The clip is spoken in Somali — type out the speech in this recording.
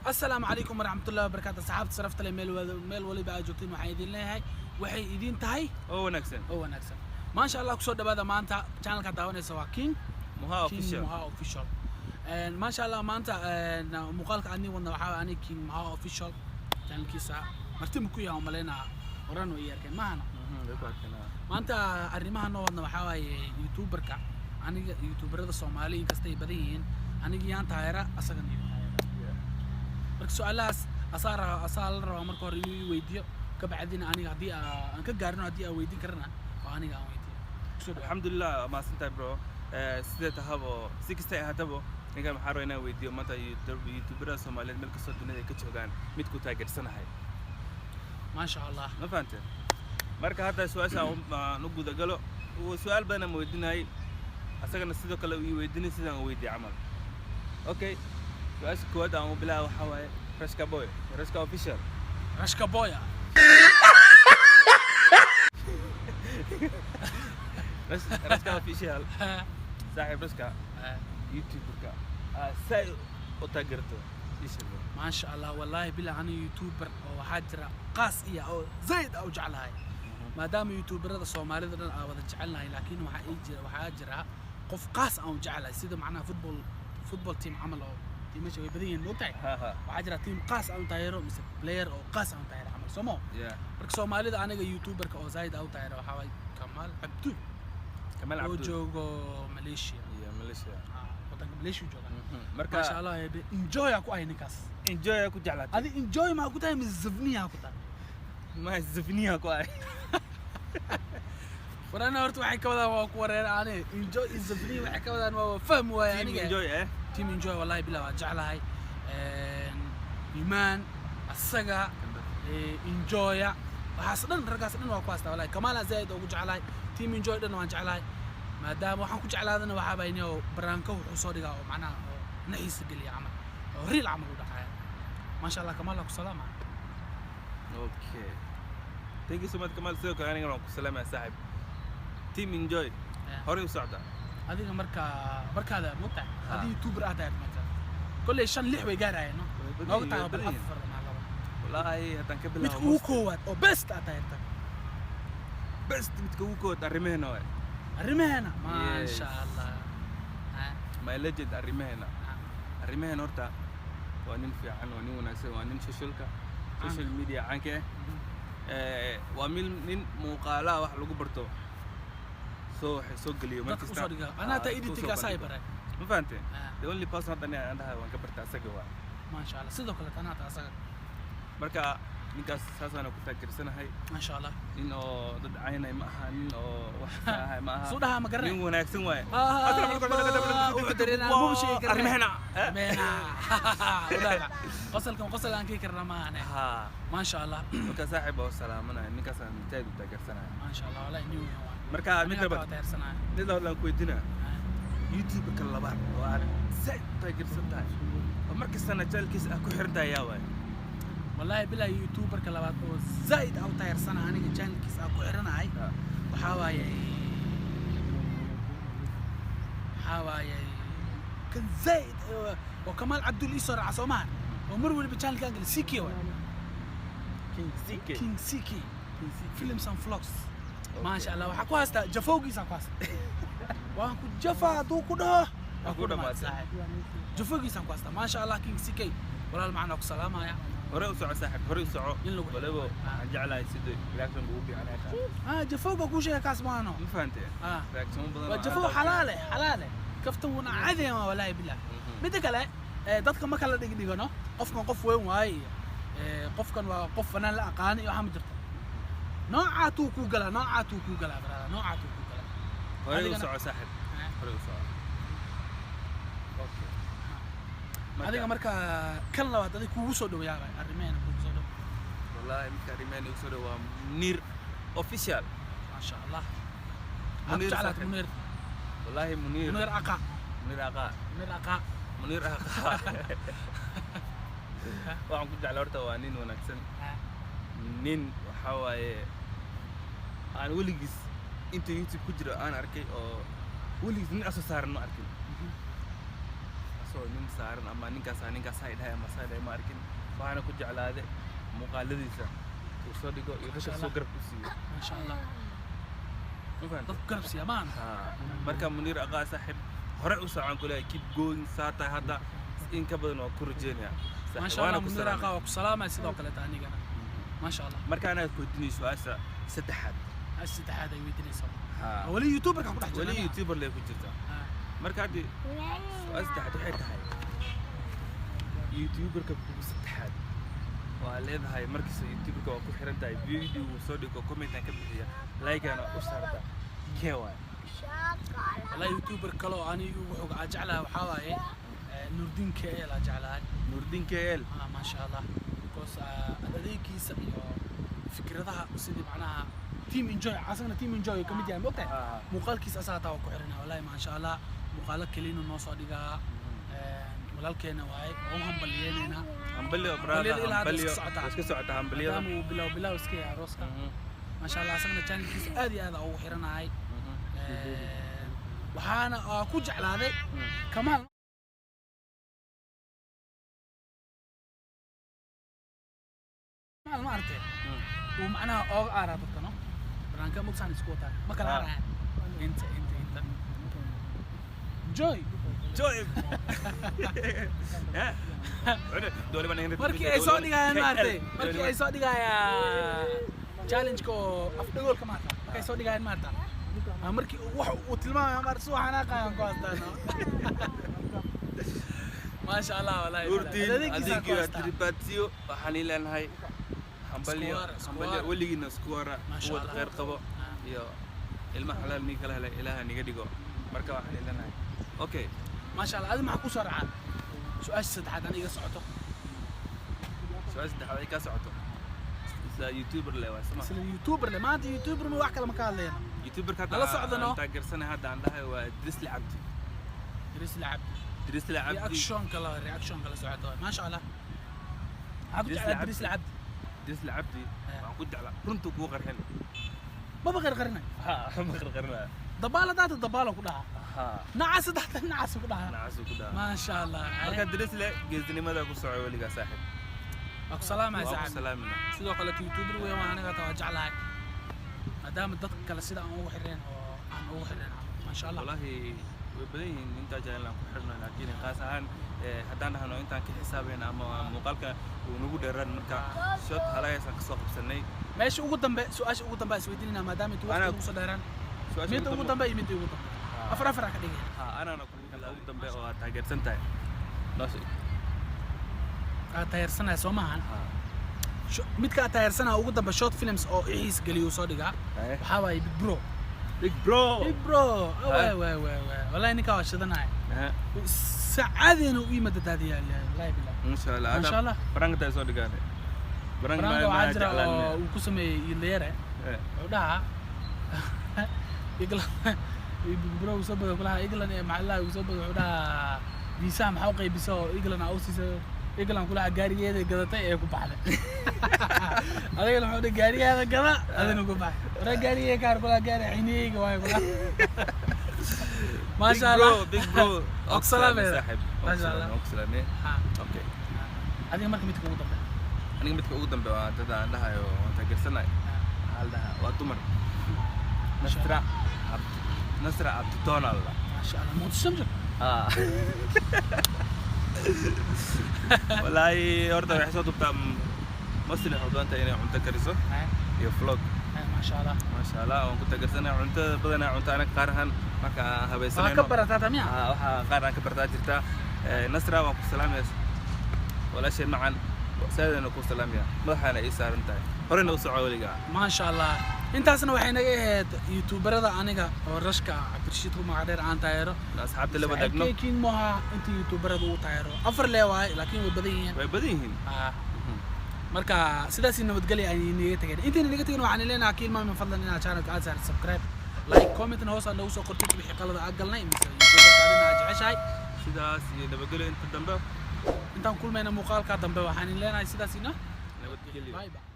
السلام عليكم ورحمة الله وبركاته. صحابة صرفت لي ميل ولي بقى جوتين وحيدين لي هاي وحي إيدين تهي هو نكسن ما شاء الله كسر دبادة ما أنت channel كتاوني سوا كين مها official ما شاء الله ما أنت مقالك عني وانا وحاول عني كين مها official channel كيسا مرتين كويا هم لنا ورانو إيركن ما هنا ما أنت أريمها نو وانا وحاول يوتيوبر كا أنا يوتيوبر هذا الصومالي كستي بدين أنا جيان تايرة أسجن سؤالاس أصار روا مركو ويديو كبعدين أنا هدي أنا كجارنا هدي ويدي كرنا وأنا قاعد ويدي الحمد لله ما سنت برو سيدة هبو سكستة هتبو نقام حروينا ويديو متى يوتيوبر سومالي ملك صوت الدنيا كتشوغان متكو تاجر سنة هاي ما شاء الله ما فهمت مركا هذا سؤال سام نقول دقلو وسؤال بينا مويدين هاي أسألنا السيدة كلا ويديني سيدة ويدي عمل أوكي سؤال كواد أو بلا وحواي رشكا بوي رشكا أوفيشال رشكا بويا رشكا أوفيشال صاحب رشكا يوتيوبر كا ساي أتاجرته ما شاء الله والله بلا أنا يوتيوبر أو حاجرة قاسية أو زايد أو جعلها ما دام يوتيوبر هذا الصومالي ذا أو جعلنا لكن وحاجرة قف قاس أو جعلها سيدا معنا فوتبول تيم عمله تيمش way badan yihiin moogtahay waxa jira team qaas aan taageero mise player oo qaas aan taageero amal somo marka Soomaalida aniga youtuberka oo zaid aan taageero waxa way Kamal Abdu oo joogo Malaysia wadanka Malaysia jooga marka ma sha Allah enjoy ku ay ninkaas enjoy ku jeclaatay adi enjoy ma ku tahay mizafniya ku tahay ma zafniya ku ay warana horta waxay ka wadaan waa ku wareer aanay enjoy izafniya waxay ka wadaan waa faham waay aniga enjoy team enjoy والله بلا وجعلها إيمان السجا enjoy وحصلنا رجعنا نوع كواستا والله كمال زايد وجعلها team enjoy ده نوع جعلها ما دام وحنا كجعلها هذا نوع بينه برانكو وصوري قاو معنا نعيس قلي عمل ريل عمل وده حياة ما شاء الله كمال لك سلامة أوكي تيجي سمعت كمال سيو كأني نروح سلامة يا صاحب team enjoy هوري وسعدة هذه مركا هذا متع هذه يوتيوبر هذا مثلا كل شان لح ويجاري إنه نقطع بالأفر والله هتنكبل متكوكوات أو بست أتايرتا بست متكوكوات الرمهنا ما شاء الله ما لجد الرمهنا ورتا وانين في عن وانين وناس وانين سوشيال ميديا عنك واميل مقالة واحد لو قبرته سوق اليوم أنا تأييدي تيجا سايبر ما فهمت the only person أنا عندها وان كبرت أسجوا ما شاء الله صدق ولا أنا تأسجع مركا نيكاس ساسا أنا كنت أكيد سنة هاي ما شاء الله إنه ضد عيني معها إنه وحدها هاي معها صورها مقرن مين هناك سوى وقدرنا مو شيء أرمينا ولا قصل عن كيك الرمان ما شاء الله مركا صاحب والسلام أنا نيكاس نتايد وتأكيد سنة ما شاء الله ولا نيو مركا نقدر لو كويدنا يوتيوب كلابات وأنا زايد تأكيد سنة ومركز سنة جالكيس أكو حردا يا واي والله بلا يوتيوبر كلابات زايد أو تاير سنة أنا جان كيس أكو حرنا هاي وحواي كان زايد وكمال عبد الإيسر عصومان ومرول بتشان كان سيكي واي كينج سيكي فيلم سان فلوكس ما شاء الله وحكوا هستا جفوقي سانكواس وانكو جفا دوكو ده أكو ده ما صاحب جفوقي سانكواس ما شاء الله كينج سيكي ولا المعنى سلامة يا هوري وسعو صاحب هوري وسعو ولا جعلها يسد رياكشن بوبي عليها جفوق أقول شيء كاسمانو ما فهمت رياكشن بدل جفوق حلالة كفتونا عادي ما ولا بالله بدك لا dadka ma kala dhigano qofkan qof weyn waay qofkan waa qof fanaan la aqaan iyo waxa ma jirto noocaatu ku gala brada noocaatu ku gala hore u soco saaxib hore u soco okay adiga marka kan labaad adiga kugu soo dhawayaa arimeena kugu soo dhaw wallahi marka arimeena ugu soo dhaw waa Munir official ma sha Allah Munir wallahi Munir aqa waxaan ku jeclaa horta waa nin wanaagsan nin waxa waaye aan weligiis inta YouTube ku jiro aan arkay oo weligiis nin asoo saaran ma arkin asoo nin saaran ama ninkaas ay dhahay ama saay dhahay ma arkin waxaana ku jeclaaday muuqaaladiisa uu soo dhigo iyo dadka soo garab ku siiyo maasha allah ma fahanteen dad garab siya maan marka Muniir Aqaa saaxiib hore u socon kule keep going saata hadda in ka badan oo ku rajeynaya maasha allah Muniir Aqaa waa ku salaamay sidoo kale taanigana maasha allah marka ana ku weydiinay su'aasha saddexaad ay weydiinaysaa wali youtuber ka ku dhex jira wali youtuber leh ku jirta marka hadii su'aasha saddexaad waxay tahay youtuber ka ku saddexaad waa leedahay markii youtuber ka ku xiran tahay video uu soo dhigo comment ka bixiya like ana u saarta keeway والله يوتيوبر كلو أنا وحق أجعلها وحواي نوردين كيل أجعلها نوردين كيل ما شاء الله كوس أدريك يسميه فكرتها سيدي معناها تيم إنجوي عصرنا تيم إنجوي كميديا مقطع مقال كيس أساتا وكحرنا والله ما شاء الله مقالك كلينو نص صديقة ولكن واي هم بلييننا هم بليو برادا هم بليو بس كسعتها هم بليو دام وبلا وسكي عروسك ما شاء الله عصرنا كان كيس أدي هذا أو حرنا هاي waxaana ku jeclaaday kamaal ma artay oo macnaha oo aara dadkano barnaamijka mugsan isku wataa ma kala haraan inta joy markii ay soo dhigayaan ma artay markii ay soo dhigayaan challenge ko afdhagool ka maarta markii ay soo dhigayaan maarta markii wax uu tilmaamay mar soo xanaaqayaan ku hastaano ma sha Allah wallahi adiga tribatiyo waxaan ilaahay hambaliyo waligiina skuwara wad qeyr qabo iyo ilma xalaal ni kala helay ilaahay niga dhigo marka waxaan ilaahay okay ma sha Allah adi ma ku soo raacay su'aasha saddexaad aniga socoto su'aasha saddexaad ay ka socoto sida youtuber le waa sama sida youtuber le maanta youtuber ma wax kale ma ka hadlayna youtuber ka taageersanay hadda aan dhahay waa Idris Labdi reaction kala socoto ma sha Allah Idris Labdi waan ku jeclaa runtu ku qarxin ma qarqarnay ma qarqarnaa dabaala ku dhaha nacas ku dhaha ma sha Allah marka Idris le geesnimada ku socay waliga saaxiib aku salaamay saaxiib sidoo kale youtuber weey waan aniga taa jeclahay maadaama dadka kale sida aan ugu xireen oo aan ugu xireen ma sha Allah wallahi وبدين أنت جاي لنا كحرنا لكن قاسان هدانا هنو أنت كي حسابنا أما مقالك ونقول الرن مركا شوت هلاي سنقصق بسنة ماشي وقدم بقى سؤال وقدم بقى سويدنا ما دام أنت وقت مصدران مين وقدم بقى مين وقدم أفرح كده أنا كل وقدم بقى وتاجر سنتين ناسي تاجر سنة سومهان ميت كتاجر سنة وقدم بشوت فيلمز أو إيش قليو صادقة وحاول بيج برو واي والله انك واشدنا سعادنا وقيمه هذه والله بالله ما شاء الله برانك تايسو دغاني برانك ما جعلان وكسمي يليره ودها يقول برو سبب كلها يقول مع الله وسبب ودها ديسام حوقي بيسو يقول انا اوسيس يقول كلها غاريده غدتay ee ku baxday adiga la xooday gaariyada gada adina ku baxay ra gaariye kaar kula gaari xiniiga way kula ما شاء الله big bro oxalame saaxib oxalame okay adiga markii midka ugu dambe aniga midka ugu dambe waa dad aan dhahayo waan taageersanay hal dhaha waa dumar nasra abdonal ما شاء الله muqdisho والله horta waxay soo dubtaa masli xudanta inay cunto kariso iyo vlog ما شاء الله waan ku taageersanay cunto badan cunto anaga qaar ahaan marka habaysanayno ka barataa miya waxa qaar aan ka bartaa jirta nasra waan ku salaamayaa walaashay macan saadana ku salaamaya madaxana ay saaran tahay horena u socod waliga ما شاء الله intaasna waxay naga ahayd youtuberada aniga oo rashka Cabdirashiid ku magac dheer aan taageero asxaabta la wadaagno king moha inta youtuberada uu taageero afar leewaay laakiin way badan yihiin marka sidaas nabadgelyo ay inaga tageen intii inaga tageen waxaan leenahay kiil maam fadlan inaad channelka aad saar subscribe like comment hoos aan soo qortid wixii qalad aan galnay mise youtuberka aad jeceshahay sidaas iyo nabadgelyo inta dambe intaan kulmayna muuqaalka dambe waxaan leenahay sidaas ina nabadgelyo bye bye